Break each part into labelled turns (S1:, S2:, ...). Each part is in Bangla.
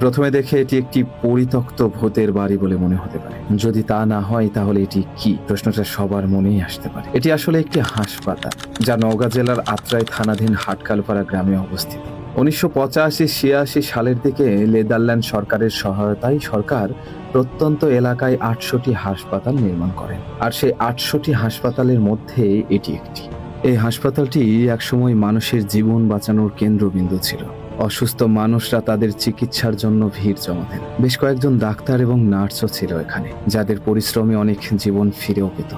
S1: প্রথমে দেখে এটি একটি পরিত্যক্ত ভূতের বাড়ি বলে মনে হতে পারে। যদি তা না হয় তাহলে এটি কি, প্রশ্নটা সবার মনেই আসতে পারে। এটি আসলে একটি হাসপাতাল, যা নওগাঁ জেলার আত্রাই থানাধীন হাটকালপাড়া গ্রামে অবস্থিত। 1985-86 সালের দিকে নেদারল্যান্ড সরকারের সহায়তায় সরকার প্রত্যন্ত এলাকায় 800টি হাসপাতাল নির্মাণ করেন, আর সেই 800টি হাসপাতালের মধ্যে এটি একটি। এই হাসপাতালটি একসময় মানুষের জীবন বাঁচানোর কেন্দ্রবিন্দু ছিল। অসুস্থ মানুষরা তাদের চিকিৎসার জন্য ভিড় জমাতেন। বেশ কয়েকজন ডাক্তার এবং নার্সও ছিল এখানে, যাদের পরিশ্রমে অনেক জীবন ফিরেও পেত।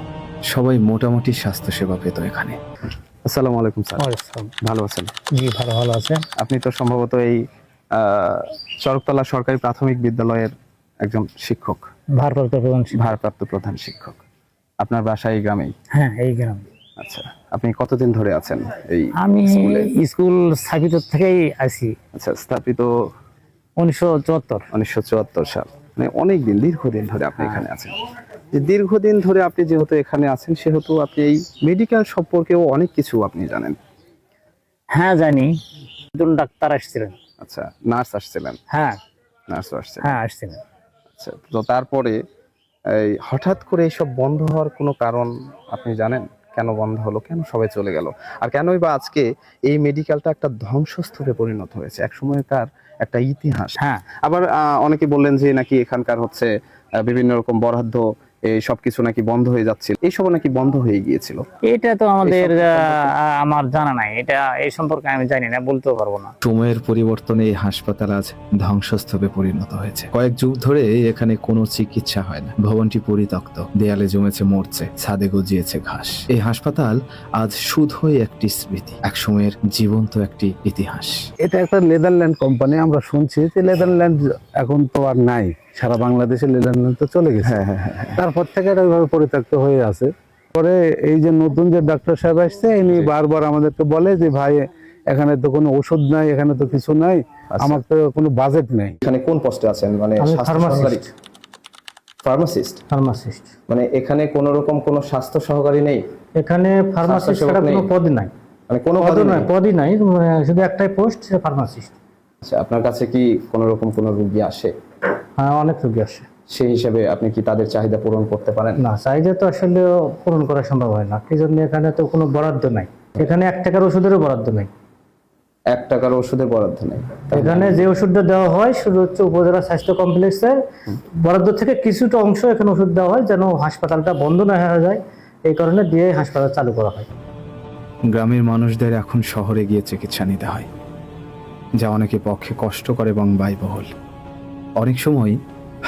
S1: সবাই মোটামুটি স্বাস্থ্যসেবা পেত এখানে। আসসালামু আলাইকুম স্যার, ভালো আছেন?
S2: জি ভালো আছে।
S1: আপনি তো সম্ভবত এই চরকতলা সরকারি প্রাথমিক বিদ্যালয়ের একজন শিক্ষক, ভারপ্রাপ্ত প্রধান শিক্ষক। আপনার বাসা এই গ্রামেই?
S2: হ্যাঁ, এই গ্রামে।
S1: আচ্ছা, আপনি কতদিন ধরে আছেন এই
S2: আমি
S1: স্কুলে?
S2: স্কুল স্থাপিত থেকেই আছি।
S1: আচ্ছা, স্থাপিত
S2: 1974
S1: সাল, মানে অনেক দিন, দীর্ঘদিন ধরে আপনি এখানে আছেন। যে দীর্ঘদিন ধরে আপনি যেহেতু এখানে আছেন, সেহেতু আপনি এই মেডিকেল সম্পর্কেও অনেক কিছু আপনি জানেন।
S2: হ্যাঁ জানি, একজন ডাক্তার আসছিলেন।
S1: আচ্ছা, নার্স আসছিলেন?
S2: হ্যাঁ,
S1: নার্সও আসছিলেন।
S2: হ্যাঁ আসছিলেন।
S1: আচ্ছা, তো তারপরে এই হঠাৎ করে এইসব বন্ধ হওয়ার কোনো কারণ আপনি জানেন? কেন বন্ধ হলো, কেন সবাই চলে গেল, আর কেনই বা আজকে এই মেডিকেলটা একটা ধ্বংসস্তূপে পরিণত হয়েছে? এক সময়কার একটা ইতিহাস।
S2: হ্যাঁ,
S1: আবার অনেকে বললেন যে নাকি এখানকার হচ্ছে বিভিন্ন রকম বরাদ্দ, এই সবকিছু নাকি বন্ধ হয়ে যাচ্ছিল, এইসব নাকি বন্ধ হয়ে গিয়েছিল।
S2: এটা তো আমাদের আমার জানা নাই, এটা এই সম্পর্কে আমি জানি না, বলতেও পারবো না।
S1: সময়ের পরিবর্তনে এই হাসপাতাল আজ ধ্বংসস্তূপে পরিণত হয়েছে। কয়েক যুগ ধরে এখানে কোনো চিকিৎসা হয় না। ভবনটি পরিত্যক্ত, দেয়ালে জমেছে মরচে, ছাদে গজিয়েছে ঘাস। এই হাসপাতাল আজ শুধুই একটি স্মৃতি, এক সময়ের জীবন্ত একটি ইতিহাস।
S3: এটা একটা নেদারল্যান্ড কোম্পানি, আমরা শুনছি যে নেদারল্যান্ড এখন তো আর নাই, সারা বাংলাদেশে নেদারল্যান্ড তো চলে গেছে। তারপর থেকে এটা ওইভাবে পরিত্যক্ত হয়ে আছে। পরে এই যে নতুন যে ডাক্তার সাহেব আসছে, ইনি বারবার আমাদেরকে বলে যে ভাই এখানে তো কোনো ওষুধ নাই, এখানে তো কিছু নাই, আমার তো কোনো বাজেট নেই।
S1: এখানে কোন পোস্টে আছেন? মানে ফার্মাসিস্ট। মানে এখানে কোন রকম কোনো স্বাস্থ্য সহকারী নেই?
S2: এখানে ফার্মাসিস্ট ছাড়া কোনো পদ নাই,
S1: মানে কোনো
S2: পদই নাই, শুধু একটাই পোস্ট, ফার্মাসিস্ট।
S1: আচ্ছা, আপনার কাছে কি কোনো রকম কোনো রোগী আসে?
S2: হ্যাঁ, অনেক রোগী আসে।
S1: সেই হিসেবে আপনি কি তাদের চাহিদা পূরণ করতে পারেন?
S2: না, চাহিদা তো আসলে পূরণ করা সম্ভব হয় না। কি জন্য? এখানে তো কোনো বরাদ্দ নাই, এখানে 1 টাকার ওষুধেরও বরাদ্দ নাই।
S1: 1 টাকার ওষুধের বরাদ্দ নেই?
S2: এখানে যে ওষুধটা দেওয়া হয় শুধু হচ্ছে উপজেলা স্বাস্থ্য কমপ্লেক্সের বরাদ্দ থেকে কিছুটা অংশ এখানে ওষুধ দেওয়া হয়, যেন হাসপাতালটা বন্ধ না হয়ে যায়, এই কারণে দিয়ে হাসপাতাল চালু করা হয়।
S1: গ্রামের মানুষদের এখন শহরে গিয়ে চিকিৎসা নিতে হয়, যা অনেকের পক্ষে কষ্টকর এবং ব্যয়বহুল। অনেক সময়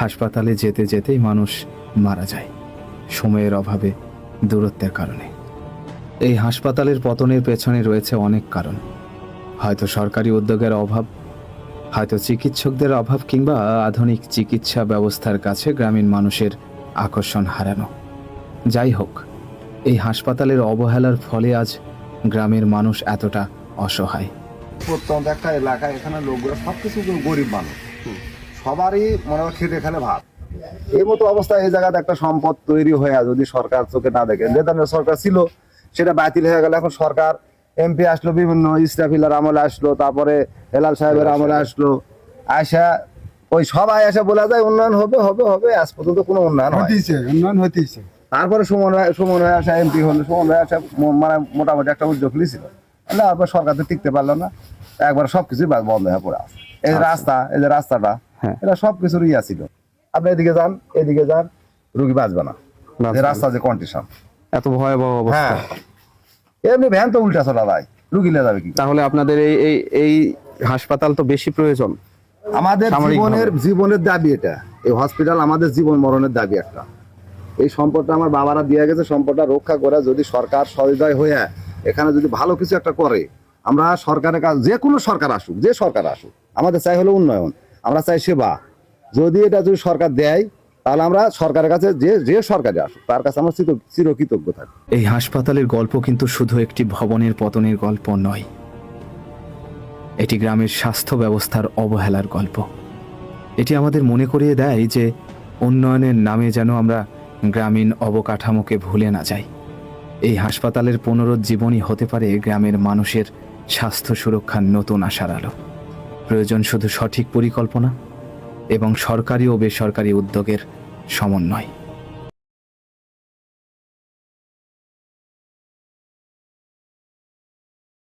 S1: হাসপাতালে যেতে যেতেই মানুষ মারা যায়, সময়ের অভাবে, দূরত্বের কারণে। এই হাসপাতালের পতনের পেছনে রয়েছে অনেক কারণ। হয়তো সরকারি উদ্যোগের অভাব, হয়তো চিকিৎসকদের অভাব, কিংবা আধুনিক চিকিৎসা ব্যবস্থার কাছে গ্রামীণ মানুষের আকর্ষণ হারানো। যাই হোক, এই হাসপাতালের অবহেলার ফলে আজ গ্রামের মানুষ এতটা অসহায়।
S4: প্রত্যন্ত একটা এলাকা, এখানে লোকগুলো সবকিছু গরিব মানুষ, সবারই মনে হয় খেটে খেলে ভাত। এই মতো অবস্থায় এই জায়গাতে একটা সম্পদ তৈরি হয়ে যদি সরকার চোখে না দেখে, নেদারল্যান্ড সরকার ছিল সেটা বাতিল হয়ে গেল। এখন সরকার এমপি আসলো, বিভিন্ন ইসরাফিলার আমলে আসলো, তারপরে হেলাল সাহেবের আমলে আসলো, আয়সা ওই সবাই এসে বলা যায় উন্নয়ন হবে হবে হবে, আজ পর্যন্ত কোনো উন্নয়ন হইতেছে। তারপরে সুমন ভাই আসা এমপি হলো, সুমন ভাই আসা মানে মোটামুটি একটা উদ্যোগ নিয়েছিল, তারপর সরকার তো টিকতে পারলো না, একবার সবকিছুই বন্ধ হয়ে পড়ে আছে। এই যে রাস্তা, এই যে রাস্তাটা, এটা সবকিছুর ইয়া ছিল। আপনি এদিকে যান, এদিকে যান, রুগী বাঁচবে না। রাস্তা যে কন্ডিশন,
S1: এত ভয়াবহ অবস্থা।
S4: এমনি ভ্যান তো উল্টা চলা যায়, রুগী নিয়ে যাবে কি?
S1: তাহলে আপনাদের এই হাসপাতাল তো বেশি প্রয়োজন।
S4: আমাদের জীবনের দাবি এটা, এই হসপিটাল আমাদের জীবন মরণের দাবি একটা। এই সম্পদটা আমার বাবারা দিয়ে গেছে, সম্পদটা রক্ষা করে যদি সরকার সহৃদয় হয়ে এখানে যদি ভালো কিছু একটা করে, আমরা সরকারের কাছে, যে কোনো সরকার আসুক, যে সরকার আসুক, আমাদের চাই হলো উন্নয়ন, আমরা চাই সেবা। যদি এটা যদি সরকার দেয়, তাহলে আমরা সরকারের কাছে, যে সরকারে আসুক তার কাছে আমরা চিরকৃতজ্ঞ থাকি।
S1: এই হাসপাতালের গল্প কিন্তু শুধু একটি ভবনের পতনের গল্প নয়, এটি গ্রামের স্বাস্থ্য ব্যবস্থার অবহেলার গল্প। এটি আমাদের মনে করিয়ে দেয় যে উন্নয়নের নামে যেন আমরা গ্রামীণ অবকাঠামোকে ভুলে না যাই। এই হাসপাতালের পুনরুজ্জীবনই হতে পারে গ্রামের মানুষের স্বাস্থ্য সুরক্ষার নতুন আশার আলো। প্রয়োজন শুধু সঠিক পরিকল্পনা, এবং সরকারি ও বেসরকারি উদ্যোগের সমন্বয়।